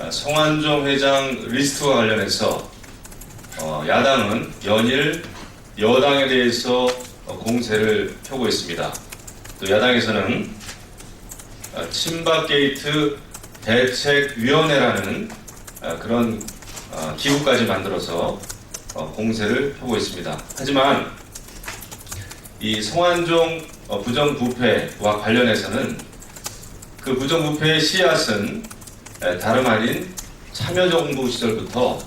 성완종 회장 리스트와 관련해서 야당은 연일 여당에 대해서 공세를 펴고 있습니다. 또 야당에서는 친박 게이트 대책위원회라는 그런 기구까지 만들어서 공세를 펴고 있습니다. 하지만 이 성완종 부정부패와 관련해서는 그 부정부패의 씨앗은 다름 아닌 참여정부 시절부터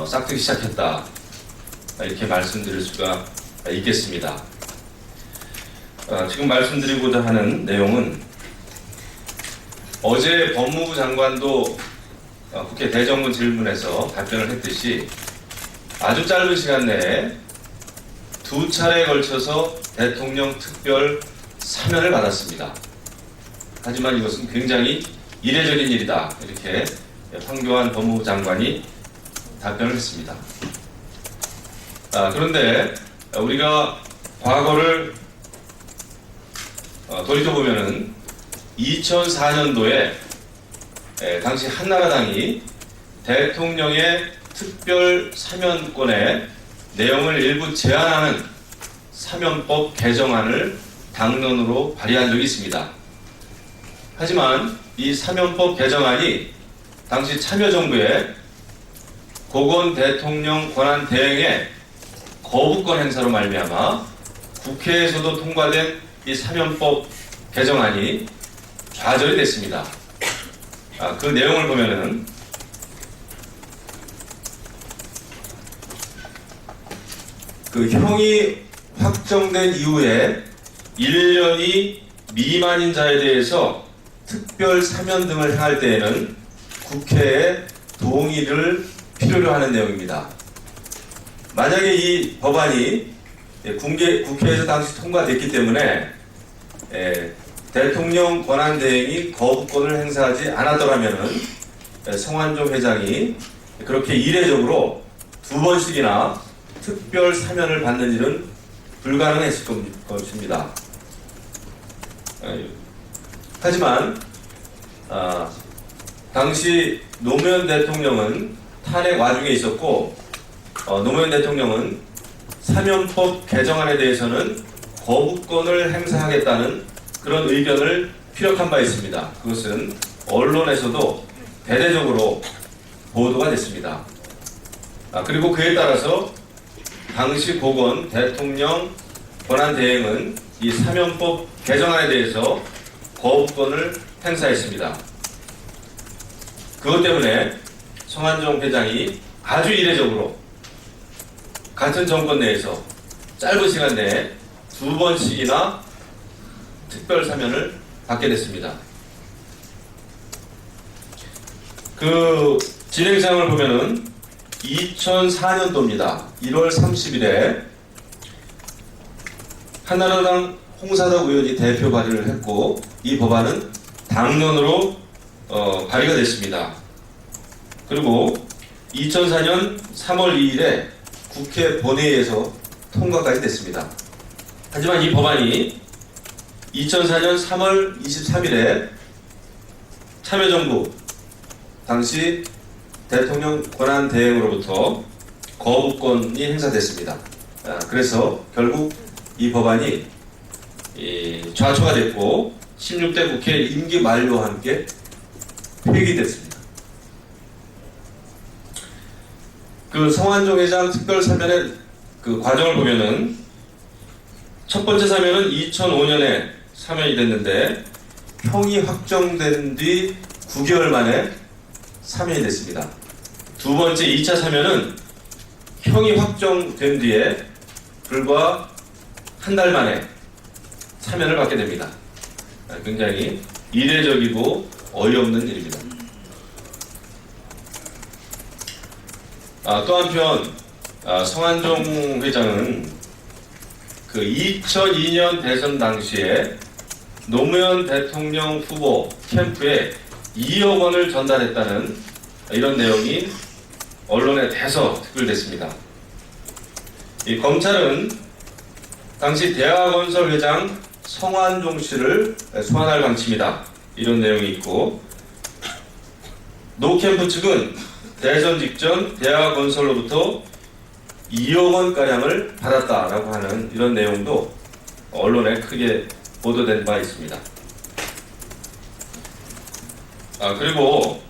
싹트기 시작했다, 이렇게 말씀드릴 수가 있겠습니다. 지금 말씀드리고자 하는 내용은 어제 법무부 장관도 국회 대정부 질문에서 답변을 했듯이 아주 짧은 시간 내에 2차례에 걸쳐서 대통령 특별 사면을 받았습니다. 하지만 이것은 굉장히 이례적인 일이다, 이렇게 황교안 법무부 장관이 답변을 했습니다. 그런데 우리가 과거를 돌이켜보면은 2004년도에 당시 한나라당이 대통령의 특별 사면권의 내용을 일부 제한하는 사면법 개정안을 당론으로 발의한 적이 있습니다. 하지만 이 사면법 개정안이 당시 참여정부의 고건 대통령 권한 대행의 거부권 행사로 말미암아 국회에서도 통과된 이 사면법 개정안이 좌절이 됐습니다. 그 내용을 보면은 그 형이 확정된 이후에 1년이 미만인 자에 대해서 특별 사면 등을 행할 때에는 국회의 동의를 필요로 하는 내용입니다. 만약에 이 법안이 국회에서 당시 통과됐기 때문에 대통령 권한 대행이 거부권을 행사하지 않았더라면 성완종 회장이 그렇게 이례적으로 2번씩이나 특별 사면을 받는 일은 불가능했을 것입니다. 하지만 당시 노무현 대통령은 탄핵 와중에 있었고 노무현 대통령은 사면법 개정안에 대해서는 거부권을 행사하겠다는 그런 의견을 피력한 바 있습니다. 그것은 언론에서도 대대적으로 보도가 됐습니다. 그리고 그에 따라서 당시 고건 대통령 권한 대행은 이 사면법 개정안에 대해서 거부권을 행사했습니다. 그것 때문에 성완종 회장이 아주 이례적으로 같은 정권 내에서 짧은 시간 내에 2번씩이나 특별 사면을 받게 됐습니다. 그 진행상을 보면은 2004년도입니다. 1월 30일에 한나라당 홍사덕 의원이 대표 발의를 했고 이 법안은 당론으로 발의가 됐습니다. 그리고 2004년 3월 2일에 국회 본회의에서 통과까지 됐습니다. 하지만 이 법안이 2004년 3월 23일에 참여정부 당시 대통령 권한 대행으로부터 거부권이 행사됐습니다. 그래서 결국 이 법안이 좌초가 됐고 16대 국회 임기 만료와 함께 폐기됐습니다. 그 성완종 회장 특별 사면의 그 과정을 보면은 첫 번째 사면은 2005년에 사면이 됐는데 형이 확정된 뒤 9개월 만에 사면이 됐습니다. 두 번째 2차 사면은 형이 확정된 뒤에 불과 한 달 만에 사면을 받게 됩니다. 굉장히 이례적이고 어이없는 일입니다. 또 한편 성완종 회장은 그 2002년 대선 당시에 노무현 대통령 후보 캠프에 2억 원을 전달했다는 이런 내용이 언론에 대서 특별됐습니다. 이 검찰은 당시 대화건설 회장 성완종 씨를 소환할 방침이다, 이런 내용이 있고, 노캠프 측은 대선 직전 대하건설로부터 2억 원가량을 받았다라고 하는 이런 내용도 언론에 크게 보도된 바 있습니다. 그리고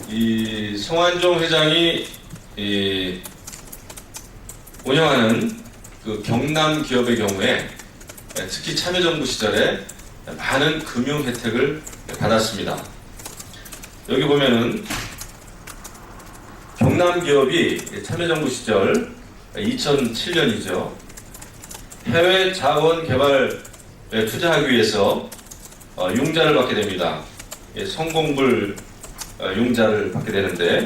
이 성완종 회장이 운영하는 그 경남 기업의 경우에 특히 참여정부 시절에 많은 금융 혜택을 받았습니다. 여기 보면은 경남 기업이 참여정부 시절 2007년이죠. 해외 자원 개발에 투자하기 위해서 융자를 받게 됩니다. 성공불 융자를 받게 되는데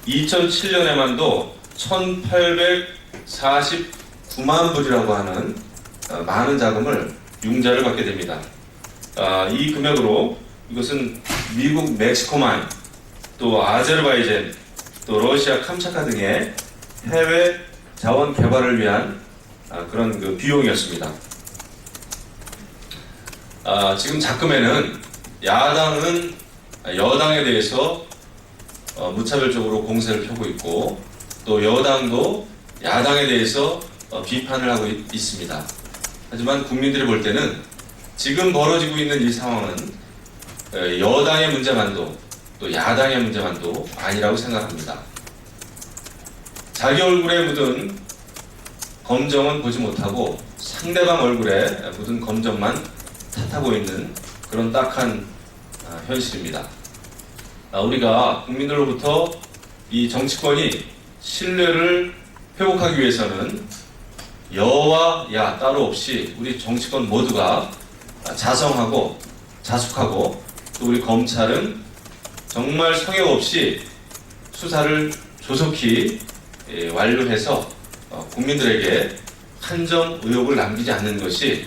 2007년에만도 1,849만 불이라고 하는 많은 자금을 융자를 받게 됩니다. 이 금액으로 이것은 미국 멕시코만, 또 아제르바이잔, 또 러시아 캄차카 등의 해외 자원 개발을 위한 그런 그 비용이었습니다. 지금 작금에는 야당은 여당에 대해서 무차별적으로 공세를 펴고 있고, 또 여당도 야당에 대해서 비판을 하고 있습니다. 하지만 국민들이 볼 때는 지금 벌어지고 있는 이 상황은 여당의 문제만도, 또 야당의 문제만도 아니라고 생각합니다. 자기 얼굴에 묻은 검정은 보지 못하고 상대방 얼굴에 묻은 검정만 탓하고 있는 그런 딱한 현실입니다. 우리가 국민들로부터 이 정치권이 신뢰를 회복하기 위해서는 여와 야 따로 없이 우리 정치권 모두가 자성하고 자숙하고, 또 우리 검찰은 정말 성역 없이 수사를 조속히 완료해서 국민들에게 한 점 의혹을 남기지 않는 것이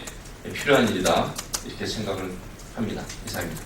필요한 일이다, 이렇게 생각을 합니다. 이상입니다.